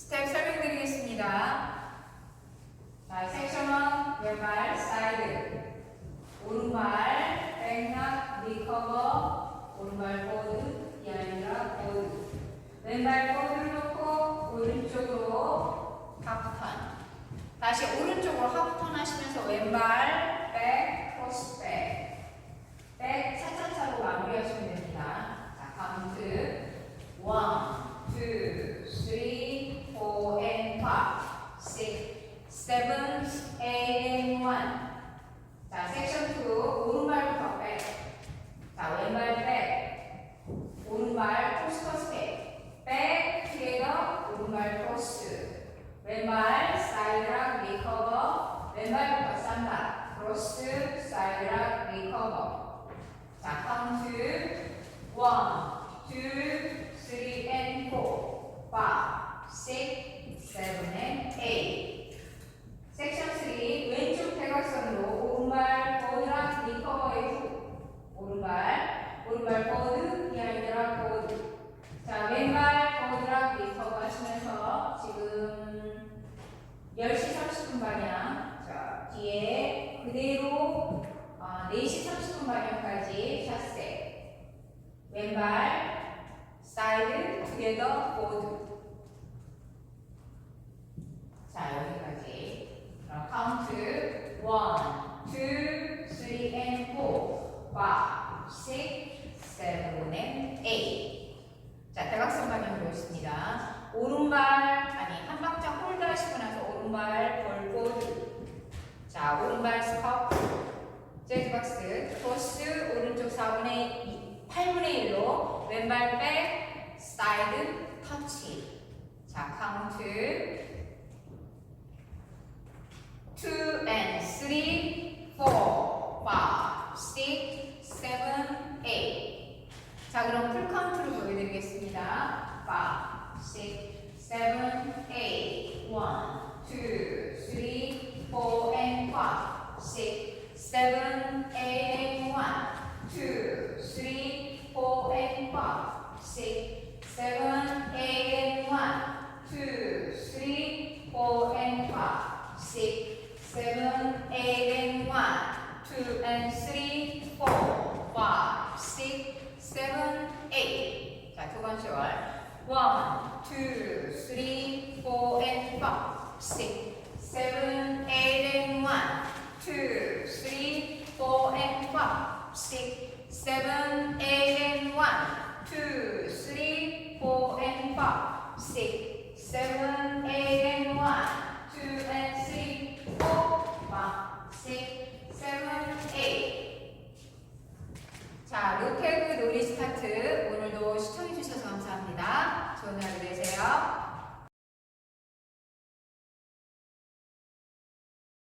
스텝 설명드리겠습니다. 자, 섹션 1 왼발 사이드, 오른발 백락 리커버, 오른발 포드, 이 아니라 포드, 왼발 포드를 놓고 오른쪽으로 하프턴, 다시 오른쪽으로 하프턴 하시면서 왼발 백, 크로스 백, 백 차차차로 마무리하시면 됩니다. 자, 카운트 1, 2, 3, 4 and 5, 6, 7, 8 and 1. 자, 섹션 2 오른발부터 백. 자, 왼발 백, 오른발 크로스 백, 백 투게더, 오른발 크로스, 왼발 사이드락 리커버, 왼발부터 싼다, 크로스 사이드락 리커버. 자, 카운트 1, 2, 3 and 4, 5, 6, 7 and 8. 섹션 3 왼쪽 대각선으로 오른발 포드랑 리커버의 후, 오른발 포드, 비하인드랑 포드. 자, 왼발 포드랑 리커버 하시면서 지금 10시 30분 방향, 자, 뒤에 그대로 4시 30분 방향까지 샷세, 왼발 사이드 투게더 포드. 자, 여기까지. 그럼 카운트 1, 2, 3 and 4, 5, 6, 7 and 8. 자, 대각선 방향으로 있습니다. 오른발, 한 박자 홀드 하시고 나서 오른발 볼포드. 자, 오른발 스컵, 재즈박스, 크로스, 오른쪽 8분의 1로 왼발 백, 사이드, 터치. 자, 카운트 2 and 3, 4, 5, 6, 7, 8. 자, 그럼 풀 카운트로 보여드리겠습니다. 5, 6, 7, 8, 1, 2, 3, 4 and 5, 6, 7, 8 and 1, 2, 3, 4 and 5, 6, 7, 8 and 1, 2, 3, 4 and 5, 6, 7, 8 and 1, 2 and 3, 4, 5, 6, 7, 8. 자, 두 번째 월. 1, 2, 3, 4 and 5, 6, 7, 8 and 1, 2, 3, 4 and 5, 6, 7, 8 and 1, 2, 3, 4 and 5, 6, 7, 8 and 1, 2 and 3, 4, 5, 6, 7, 8. 자, 로테그 놀이 스타트. 오늘도 시청해주셔서 감사합니다. 좋은 하루 되세요.